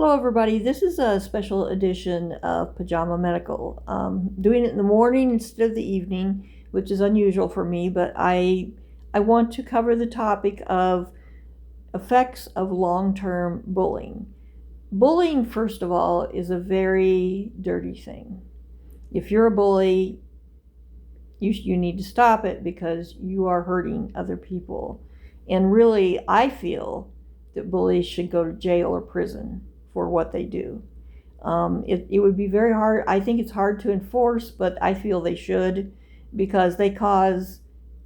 Hello, everybody. This is a special edition of Pajama Medical. Doing it in the morning instead of the evening, which is unusual for me, but I want to cover the topic of effects of long-term bullying. Bullying, first of all, is a very dirty thing. If you're a bully, you need to stop it because you are hurting other people. And really, I feel that bullies should go to jail or prison for what they do. It would be very hard. I think it's hard to enforce, but I feel they should, because they cause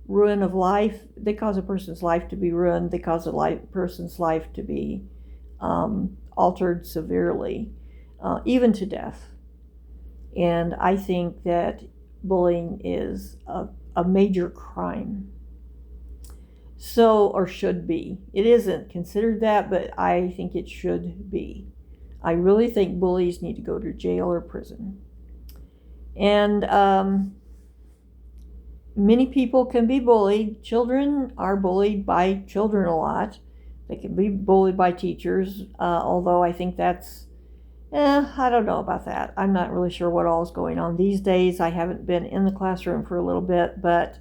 ruin of life. They cause a person's life to be ruined. They cause a person's life to be altered severely, even to death. And I think that bullying is a major crime. So, or should be. It isn't considered that, but I think it should be. I really think bullies need to go to jail or prison. And many people can be bullied. Children are bullied by children a lot. They can be bullied by teachers, although I think that's, I don't know about that. I'm not really sure what all is going on these days. I haven't been in the classroom for a little bit, but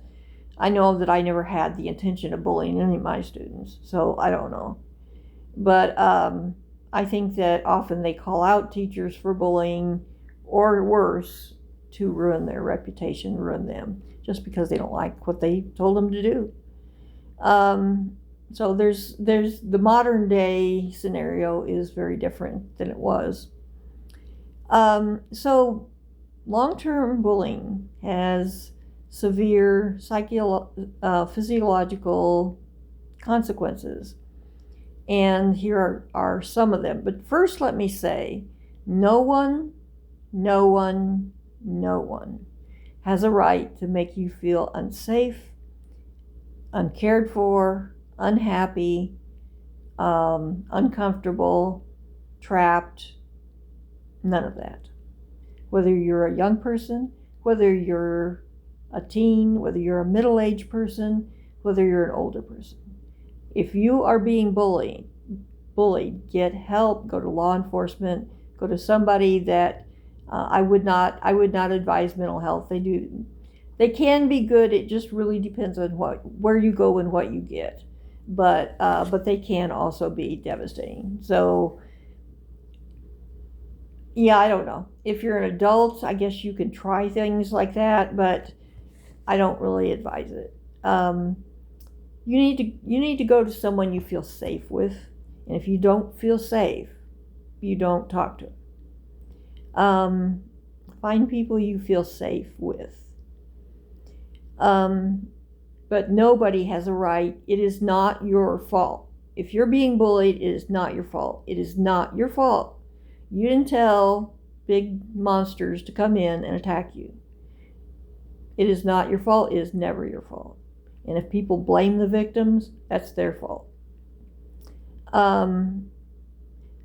I know that I never had the intention of bullying any of my students, so I don't know. But I think that often they call out teachers for bullying, or worse, to ruin their reputation, ruin them, just because they don't like what they told them to do. So there's the modern day scenario is very different than it was. So long-term bullying has severe physiological consequences. And here are some of them. But first, let me say, no one has a right to make you feel unsafe, uncared for, unhappy, uncomfortable, trapped. None of that. Whether you're a young person, whether you're a teen, whether you're a middle-aged person, whether you're an older person. If you are being bullied, get help, go to law enforcement, go to somebody that I would not advise mental health. They can be good. It just really depends on where you go and what you get. But they can also be devastating. So yeah, I don't know. If you're an adult, I guess you can try things like that, but I don't really advise it. You need to go to someone you feel safe with, and if you don't feel safe, you don't talk to them. Find people you feel safe with. But nobody has a right. It is not your fault. If you're being bullied, it is not your fault. It is not your fault. You didn't tell big monsters to come in and attack you. It is not your fault. It is never your fault. And if people blame the victims, that's their fault.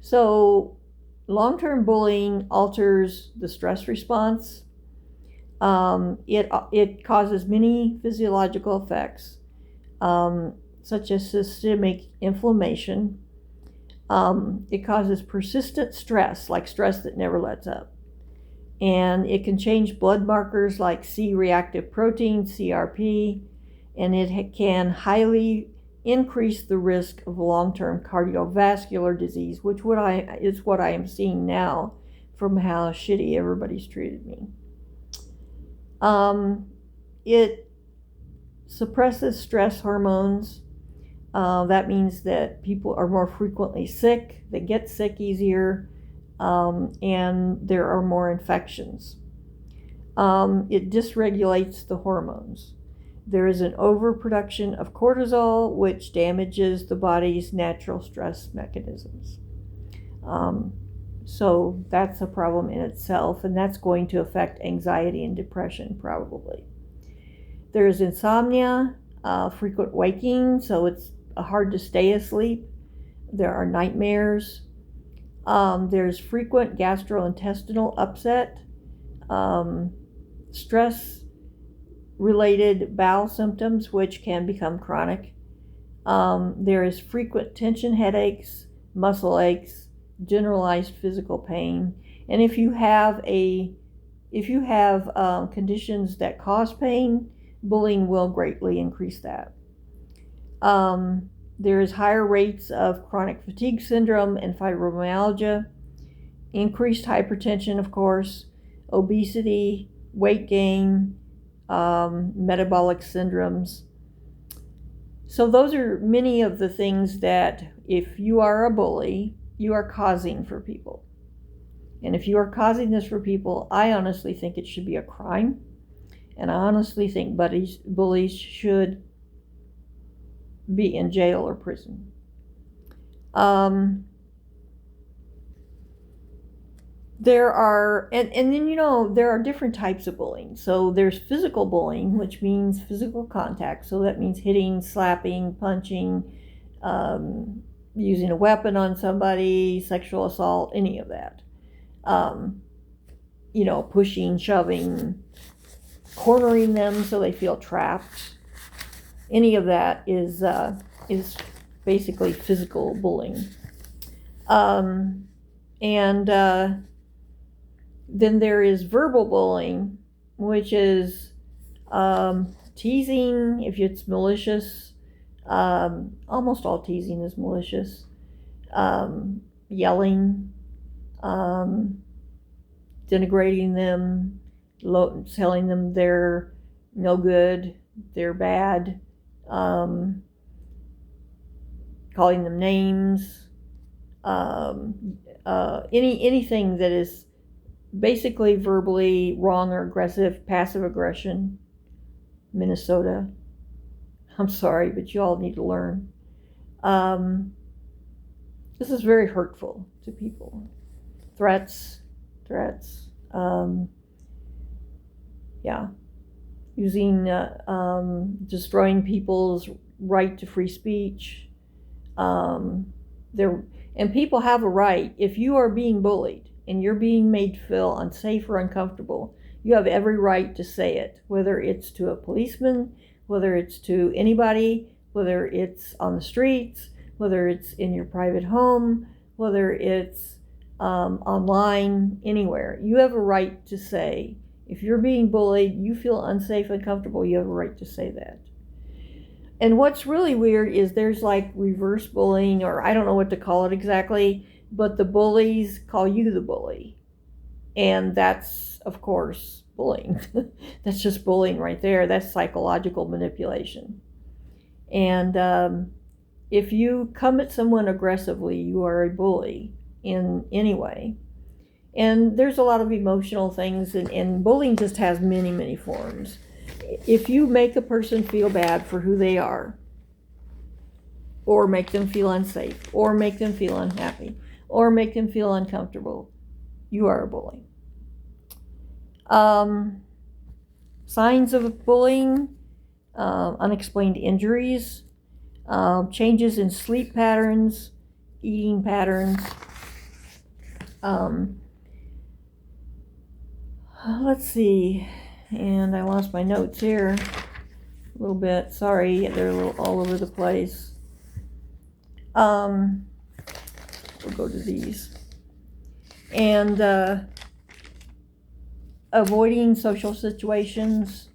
So long-term bullying alters the stress response. It causes many physiological effects, such as systemic inflammation. It causes persistent stress, like stress that never lets up. And it can change blood markers like C-reactive protein, CRP, and it can highly increase the risk of long-term cardiovascular disease, which is what I am seeing now from how shitty everybody's treated me. It suppresses stress hormones. That means that people are more frequently sick, they get sick easier, and there are more infections. It dysregulates the hormones. There is an overproduction of cortisol, which damages the body's natural stress mechanisms. So that's a problem in itself, and that's going to affect anxiety and depression probably. There's insomnia, frequent waking, so it's hard to stay asleep. There are nightmares. There's frequent gastrointestinal upset, stress-related bowel symptoms, which can become chronic. There is frequent tension headaches, muscle aches, generalized physical pain. And if you have conditions that cause pain, bullying will greatly increase that. There is higher rates of chronic fatigue syndrome and fibromyalgia, increased hypertension, of course, obesity, weight gain, metabolic syndromes. So those are many of the things that if you are a bully, you are causing for people. And if you are causing this for people, I honestly think it should be a crime. And I honestly think bullies should be in jail or prison. There are, and then, there are different types of bullying. So there's physical bullying, which means physical contact. So that means hitting, slapping, punching, using a weapon on somebody, sexual assault, any of that. Pushing, shoving, cornering them so they feel trapped. Any of that is basically physical bullying. Then there is verbal bullying, which is teasing, if it's malicious. Almost all teasing is malicious. Yelling, denigrating them, telling them they're no good, they're bad, calling them names, anything that is basically verbally wrong or aggressive. Passive aggression. Minnesota. I'm sorry, but you all need to learn. This is very hurtful to people. Threats. Using, destroying people's right to free speech. And people have a right. If you are being bullied and you're being made to feel unsafe or uncomfortable, you have every right to say it, whether it's to a policeman, whether it's to anybody, whether it's on the streets, whether it's in your private home, whether it's online, anywhere. You have a right to say, if you're being bullied, you feel unsafe and uncomfortable, you have a right to say that. And what's really weird is there's like reverse bullying, or I don't know what to call it exactly, but the bullies call you the bully. And that's, of course, bullying. That's just bullying right there. That's psychological manipulation. And if you come at someone aggressively, you are a bully in any way. And there's a lot of emotional things, and bullying just has many, many forms. If you make a person feel bad for who they are, or make them feel unsafe, or make them feel unhappy, or make them feel uncomfortable, you are a bully. Signs of bullying: unexplained injuries, changes in sleep patterns, eating patterns. Let's see, and I lost my notes here a little bit. Sorry, they're a little all over the place. We'll go to these. And avoiding social situations,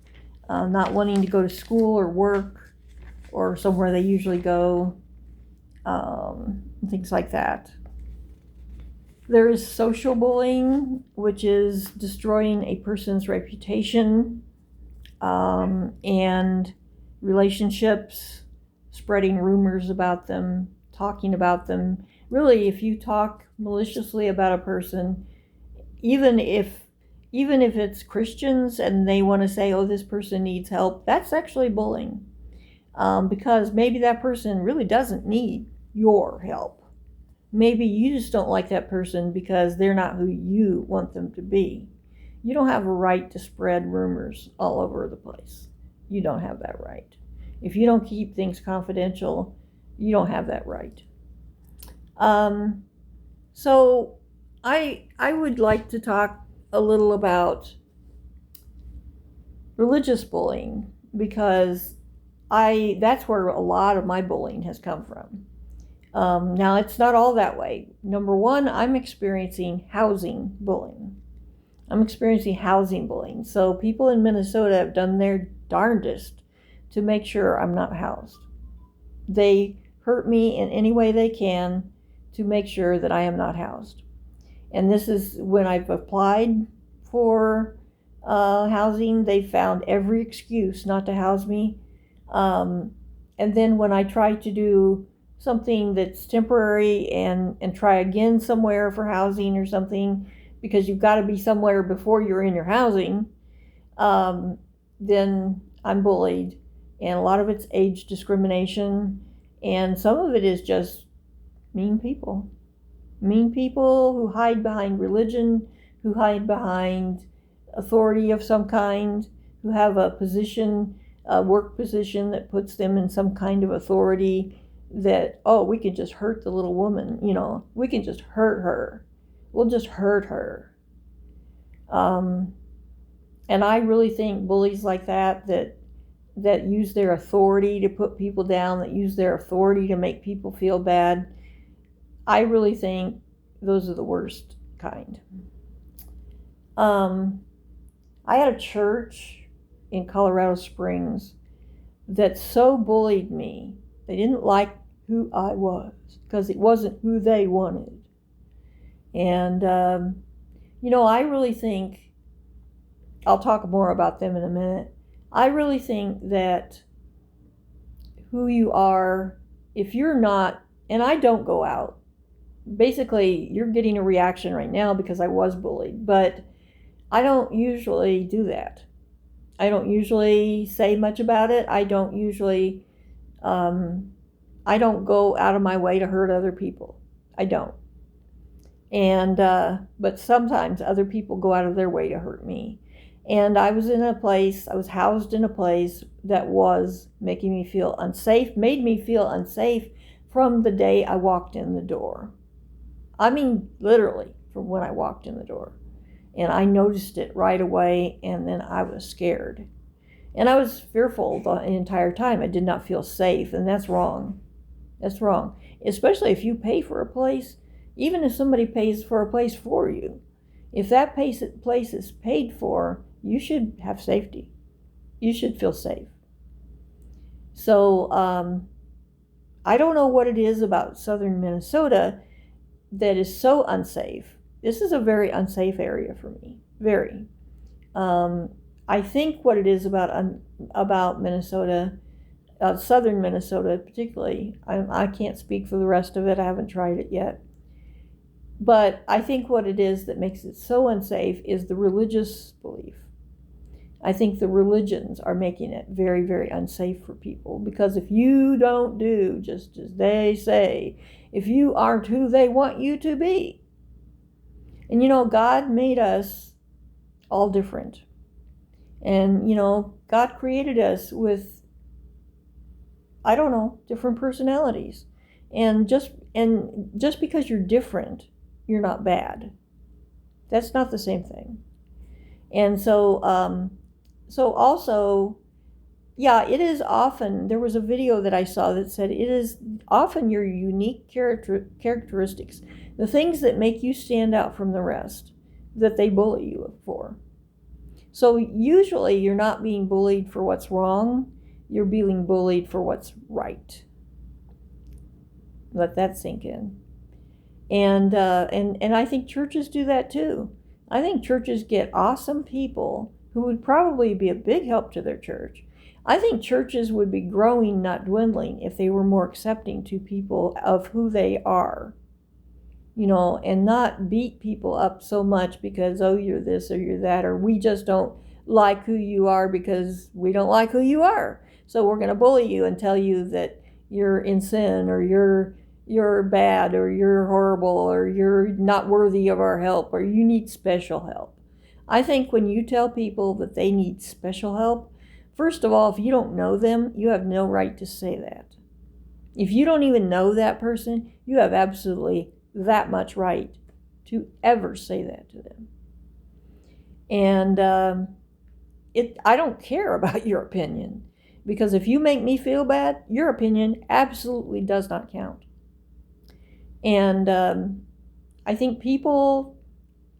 not wanting to go to school or work or somewhere they usually go, things like that. There is social bullying, which is destroying a person's reputation and relationships, spreading rumors about them, talking about them. Really, if you talk maliciously about a person, even if it's Christians and they want to say, oh, this person needs help, that's actually bullying. Because maybe that person really doesn't need your help. Maybe you just don't like that person because they're not who you want them to be. You don't have a right to spread rumors all over the place. You don't have that right. If you don't keep things confidential, you don't have that right. So I would like to talk a little about religious bullying, because that's where a lot of my bullying has come from. Now, it's not all that way. Number one, I'm experiencing housing bullying. So people in Minnesota have done their darndest to make sure I'm not housed. They hurt me in any way they can to make sure that I am not housed. And this is when I've applied for housing, they found every excuse not to house me. And then when I try to do something that's temporary and try again somewhere for housing or something, because you've got to be somewhere before you're in your housing, then I'm bullied. And a lot of it's age discrimination, and some of it is just mean people. Mean people who hide behind religion, who hide behind authority of some kind, who have a position, a work position that puts them in some kind of authority that, oh, we can just hurt the little woman, we can just hurt her. We'll just hurt her. And I really think bullies like that use their authority to put people down, that use their authority to make people feel bad, I really think those are the worst kind. I had a church in Colorado Springs that so bullied me. They didn't like who I was because it wasn't who they wanted. And, I really think, I'll talk more about them in a minute. I really think that who you are, if you're not, and I don't go out, basically you're getting a reaction right now because I was bullied, but I don't usually do that. I don't usually say much about it. I don't usually, I don't go out of my way to hurt other people. I don't. And, but sometimes other people go out of their way to hurt me. And I was housed in a place that was making me feel unsafe, made me feel unsafe from the day I walked in the door. I mean, literally, from when I walked in the door. And I noticed it right away, and then I was scared. And I was fearful the entire time. I did not feel safe, and that's wrong. That's wrong. Especially if you pay for a place, even if somebody pays for a place for you. If that place is paid for, you should have safety. You should feel safe. So, I don't know what it is about southern Minnesota that is so unsafe. This is a very unsafe area for me. Very. I think what it is about Minnesota, southern Minnesota particularly, I can't speak for the rest of it. I haven't tried it yet. But I think what it is that makes it so unsafe is the religious belief. I think the religions are making it very, very unsafe for people, because if you don't do just as they say, if you aren't who they want you to be, and God made us all different. And, God created us with, I don't know, different personalities. And just because you're different, you're not bad. That's not the same thing. And so also, yeah, it is often, there was a video that I saw that said it is often your unique characteristics, the things that make you stand out from the rest, that they bully you for. So usually you're not being bullied for what's wrong, you're being bullied for what's right. Let that sink in. And I think churches do that too. I think churches get awesome people who would probably be a big help to their church. I think churches would be growing, not dwindling, if they were more accepting to people of who they are. And not beat people up so much because, oh, you're this or you're that, or we just don't like who you are because we don't like who you are. So we're going to bully you and tell you that you're in sin, or you're bad, or you're horrible, or you're not worthy of our help, or you need special help. I think when you tell people that they need special help, first of all, if you don't know them, you have no right to say that. If you don't even know that person, you have absolutely that much right to ever say that to them. And I don't care about your opinion, because if you make me feel bad, your opinion absolutely does not count. And I think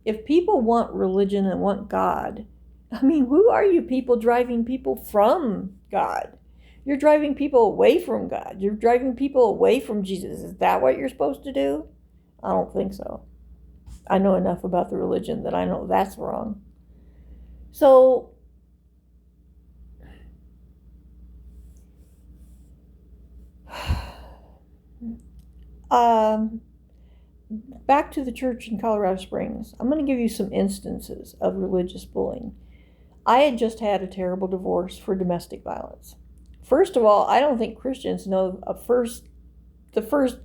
if people want religion and want God, I mean, who are you people driving people from God? You're driving people away from God. You're driving people away from Jesus. Is that what you're supposed to do? I don't think so. I know enough about the religion that I know that's wrong. So, back to the church in Colorado Springs. I'm going to give you some instances of religious bullying. I had just had a terrible divorce for domestic violence. First of all, I don't think Christians know the first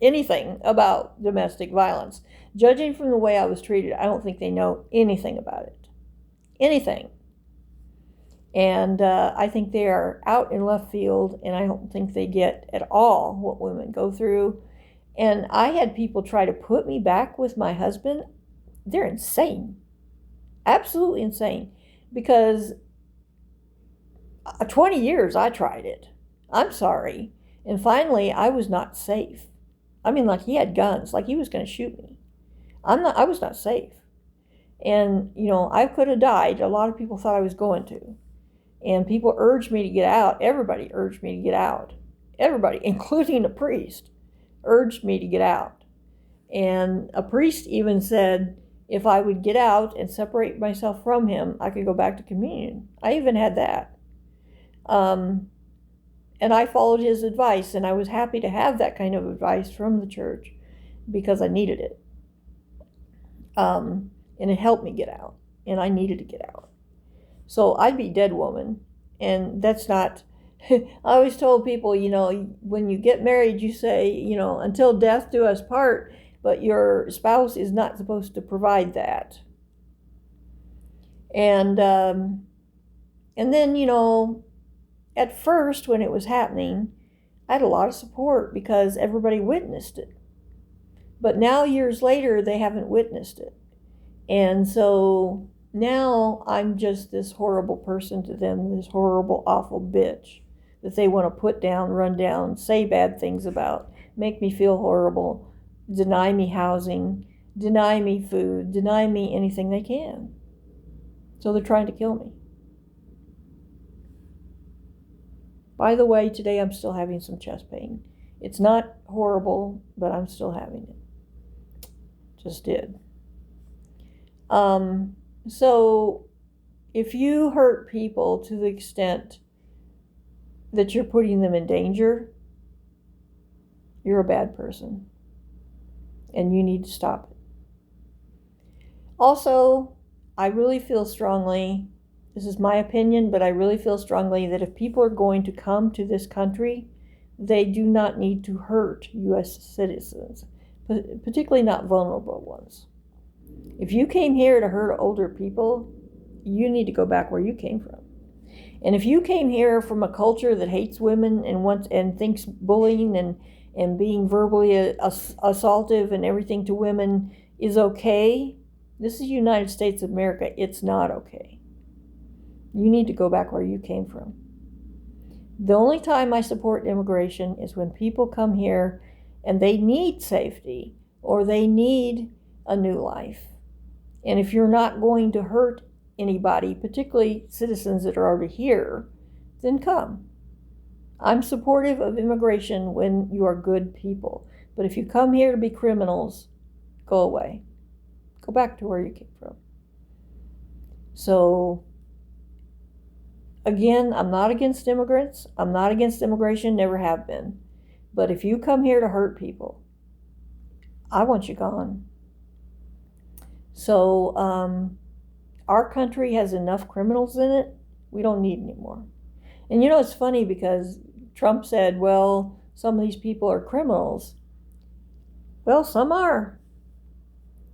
anything about domestic violence. Judging from the way I was treated, I don't think they know anything about it. Anything. And I think they are out in left field, and I don't think they get at all what women go through. And I had people try to put me back with my husband. They're insane. Absolutely insane. Because 20 years I tried it. I'm sorry. And finally, I was not safe. I mean, like, he had guns, like he was going to shoot me. I was not safe. And, I could have died. A lot of people thought I was going to. And people urged me to get out. Everybody urged me to get out. Everybody, including a priest, urged me to get out. And a priest even said if I would get out and separate myself from him, I could go back to communion. I even had that. And I followed his advice, and I was happy to have that kind of advice from the church because I needed it. And it helped me get out, and I needed to get out. So I'd be dead woman, and that's not, I always told people, when you get married, you say, until death do us part, but your spouse is not supposed to provide that. And then, at first when it was happening, I had a lot of support because everybody witnessed it. But now, years later, they haven't witnessed it. And so now I'm just this horrible person to them, this horrible, awful bitch that they want to put down, run down, say bad things about, make me feel horrible, deny me housing, deny me food, deny me anything they can. So they're trying to kill me. By the way, today I'm still having some chest pain. It's not horrible, but I'm still having it. Just did. So if you hurt people to the extent that you're putting them in danger, you're a bad person. And you need to stop it. Also, I really feel strongly, this is my opinion, but I really feel strongly that if people are going to come to this country, they do not need to hurt U.S. citizens, particularly not vulnerable ones. If you came here to hurt older people, you need to go back where you came from. And if you came here from a culture that hates women and thinks bullying and being verbally assaultive and everything to women is okay, this is the United States of America. It's not okay. You need to go back where you came from. The only time I support immigration is when people come here and they need safety or they need a new life. And if you're not going to hurt anybody, particularly citizens that are already here, then come. I'm supportive of immigration when you are good people. But if you come here to be criminals, go away. Go back to where you came from. So, again, I'm not against immigrants. I'm not against immigration, never have been. But if you come here to hurt people, I want you gone. So, our country has enough criminals in it. We don't need any more. And it's funny because Trump said, well, some of these people are criminals. Well, some are.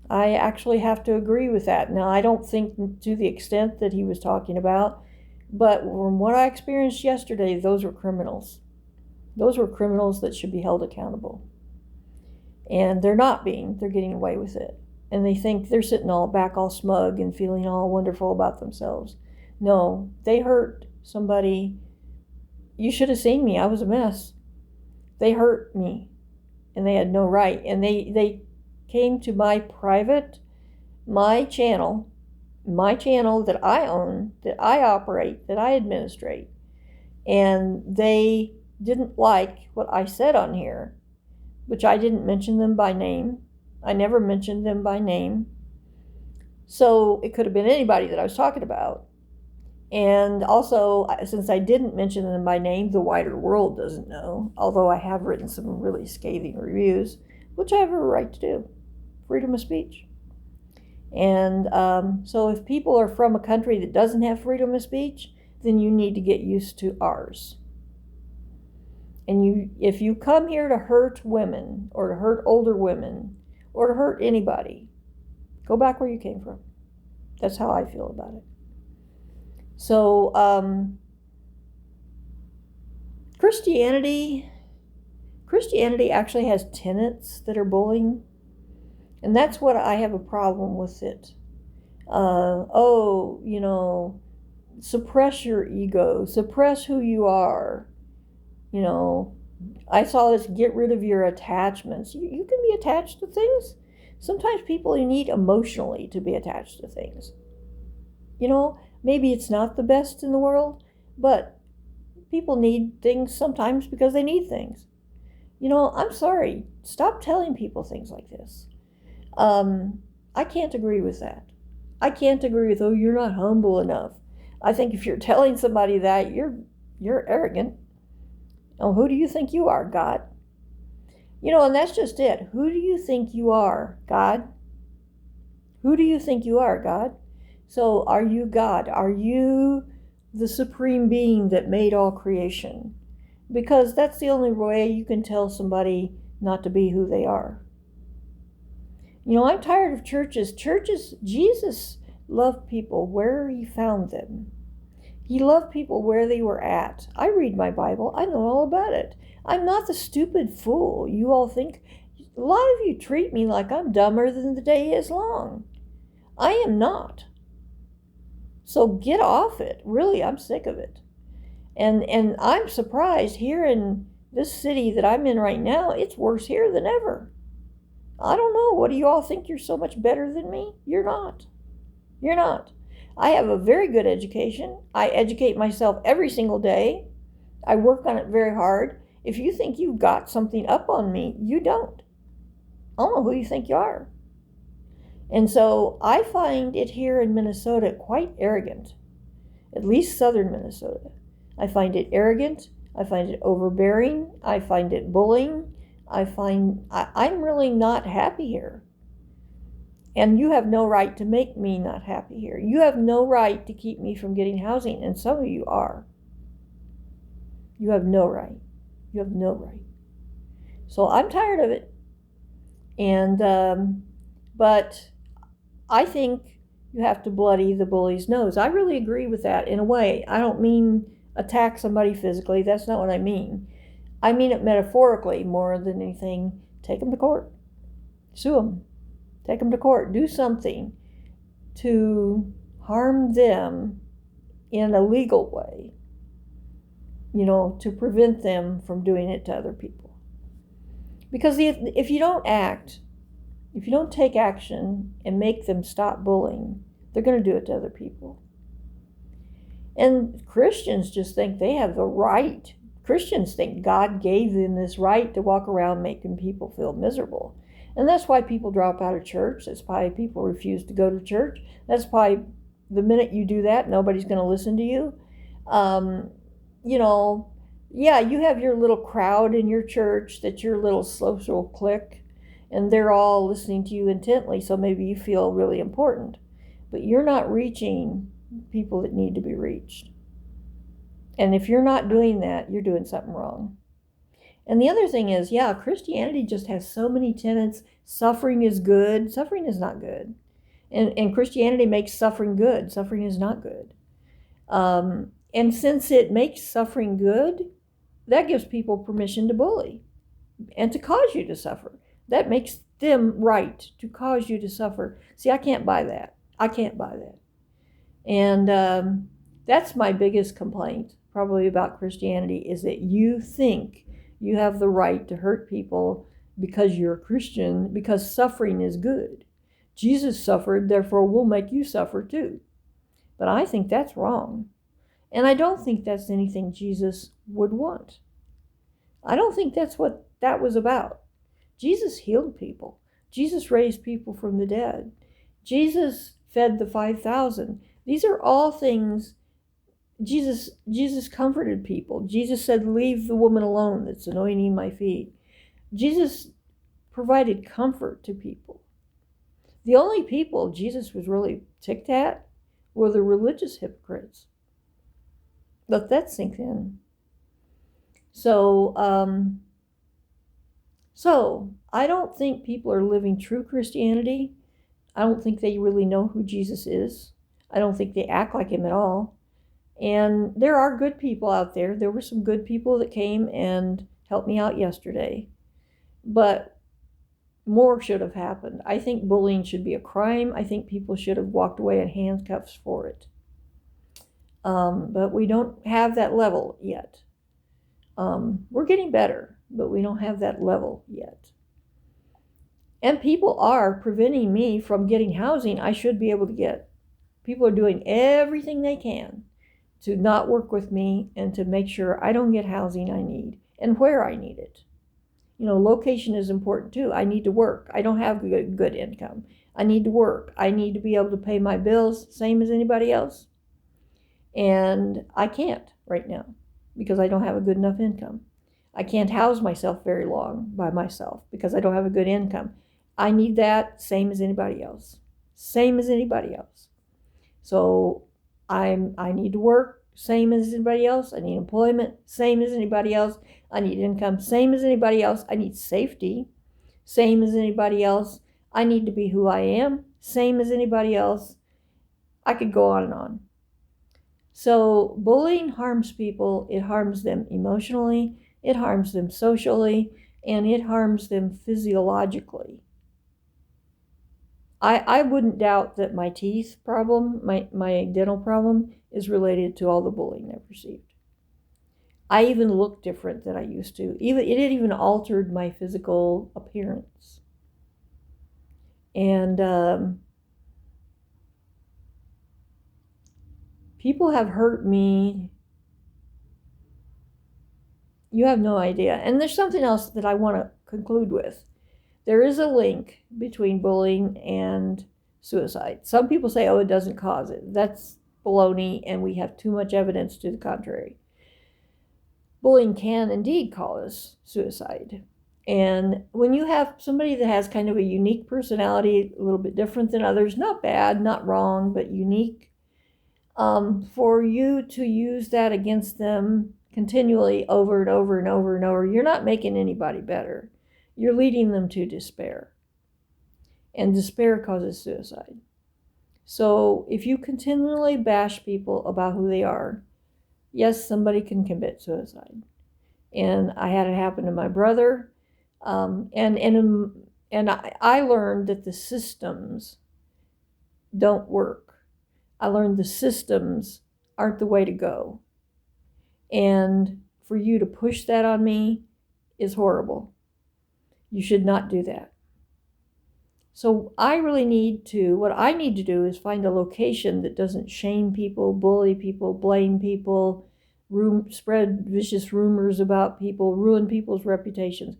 I actually have to agree with that. Now, I don't think to the extent that he was talking about, but from what I experienced yesterday, those were criminals. Those were criminals that should be held accountable. And they're not being. They're getting away with it. And they think they're sitting all smug and feeling all wonderful about themselves. No, they hurt somebody. You should have seen me. I was a mess. They hurt me. and they had no right. And they came to my channel that I own, that I operate, that I administrate, and they didn't like what I said on here, which I didn't mention them by name. I never mentioned them by name. So it could have been anybody that I was talking about. And also, since I didn't mention them by name, the wider world doesn't know, although I have written some really scathing reviews, which I have a right to do. Freedom of speech. And so if people are from a country that doesn't have freedom of speech, then you need to get used to ours. And if you come here to hurt women, or to hurt older women, or to hurt anybody, go back where you came from. That's how I feel about it. So, Christianity actually has tenets that are bullying, and that's what I have a problem with it. Suppress your ego, suppress who you are. I saw this, get rid of your attachments. You can be attached to things. Sometimes people need emotionally to be attached to things. Maybe it's not the best in the world, but people need things sometimes because they need things. I'm sorry. Stop telling people things like this. I can't agree with that. I can't agree with, you're not humble enough. I think if you're telling somebody that, you're arrogant. Oh, who do you think you are, God? And that's just it. Who do you think you are, God? Who do you think you are, God? So are you God? Are you the supreme being that made all creation? Because that's the only way you can tell somebody not to be who they are. I'm tired of churches. Jesus loved people where he found them. He loved people where they were at. I read my Bible. I know all about it. I'm not the stupid fool you all think. A lot of you treat me like I'm dumber than the day is long. I am not. So get off it. Really, I'm sick of it. And I'm surprised here in this city that I'm in right now, it's worse here than ever. I don't know. What do you all think? You're so much better than me? You're not. You're not. I have a very good education. I educate myself every single day. I work on it very hard. If you think you've got something up on me, you don't. I don't know who you think you are. And so I find it here in Minnesota quite arrogant, at least southern Minnesota. I find it arrogant. I find it overbearing. I find it bullying. I'm really not happy here. And you have no right to make me not happy here. You have no right to keep me from getting housing, and some of you are. You have no right. You have no right. So I'm tired of it. And, but I think you have to bloody the bully's nose. I really agree with that in a way. I don't mean attack somebody physically. That's not what I mean. I mean it metaphorically more than anything. Take them to court. Sue them. Take them to court. Do something to harm them in a legal way, to prevent them from doing it to other people. Because if you don't act, if you don't take action and make them stop bullying, they're going to do it to other people. And Christians just think they have the right. Christians think God gave them this right to walk around making people feel miserable. And that's why people drop out of church. That's why people refuse to go to church. That's why the minute you do that, nobody's going to listen to you. You have your little crowd in your church, that's your little social clique, and they're all listening to you intently, so maybe you feel really important. But you're not reaching people that need to be reached. And if you're not doing that, you're doing something wrong. And the other thing is, Christianity just has so many tenets. Suffering is good. Suffering is not good. And Christianity makes suffering good. Suffering is not good. And since it makes suffering good, that gives people permission to bully and to cause you to suffer. That makes them right to cause you to suffer. See, I can't buy that. I can't buy that. And that's my biggest complaint, probably about Christianity, is that you think you have the right to hurt people. because you're a Christian, because suffering is good. Jesus suffered, therefore we'll make you suffer too. But I think that's wrong. And I don't think that's anything Jesus would want. I don't think that's what that was about. Jesus healed people. Jesus raised people from the dead. Jesus fed the 5,000. These are all things. Jesus comforted people. Jesus said, leave the woman alone that's anointing my feet. Jesus provided comfort to people. The only people Jesus was really ticked at were the religious hypocrites. Let that sink in. So I don't think people are living true Christianity. I don't think they really know who Jesus is. I don't think they act like him at all. And there are good people out there. There were some good people that came and helped me out yesterday. But more should have happened. I think bullying should be a crime. I think people should have walked away in handcuffs for it. But we don't have that level yet. We're getting better, but we don't have that level yet. And people are preventing me from getting housing I should be able to get. People are doing everything they can to not work with me and to make sure I don't get housing I need and where I need it. Location is important too. I need to work. I don't have good income. I need to work. I need to be able to pay my bills, same as anybody else. And I can't right now because I don't have a good enough income. I can't house myself very long by myself because I don't have a good income. I need that same as anybody else. Same as anybody else. So I need to work, same as anybody else. I need employment, same as anybody else. I need income, same as anybody else. I need safety, same as anybody else. I need to be who I am, same as anybody else. I could go on and on. So bullying harms people. It harms them emotionally, it harms them socially, and it harms them physiologically. I wouldn't doubt that my teeth problem, my dental problem, is related to all the bullying I've received. I even look different than I used to. It even altered my physical appearance. And people have hurt me. You have no idea. And there's something else that I want to conclude with. There is a link between bullying and suicide. Some people say, oh, it doesn't cause it. That's baloney, and we have too much evidence to the contrary. Bullying can indeed cause suicide. And when you have somebody that has kind of a unique personality, a little bit different than others, not bad, not wrong, but unique, for you to use that against them continually over and over and over and over, you're not making anybody better. You're leading them to despair. And despair causes suicide. So if you continually bash people about who they are, yes, somebody can commit suicide. And I had it happen to my brother. And I learned that the systems don't work. I learned the systems aren't the way to go. And for you to push that on me is horrible. You should not do that. So what I need to do is find a location that doesn't shame people, bully people, blame people, spread vicious rumors about people, ruin people's reputations.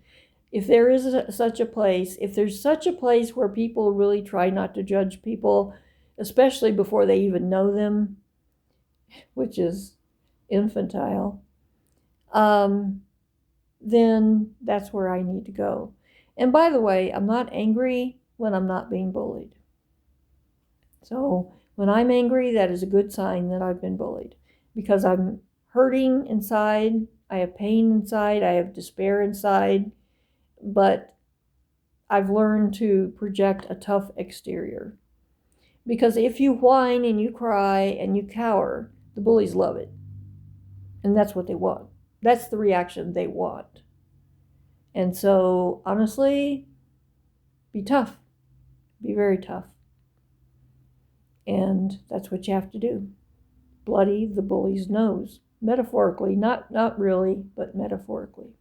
If there is such a place, if there's such a place where people really try not to judge people, especially before they even know them, which is infantile, then that's where I need to go. And by the way, I'm not angry when I'm not being bullied. So when I'm angry, that is a good sign that I've been bullied, because I'm hurting inside, I have pain inside, I have despair inside, but I've learned to project a tough exterior. Because if you whine and you cry and you cower, the bullies love it. And that's what they want. That's the reaction they want. And so, honestly, be tough. Be very tough. And that's what you have to do. Bloody the bully's nose. Metaphorically, not really, but metaphorically.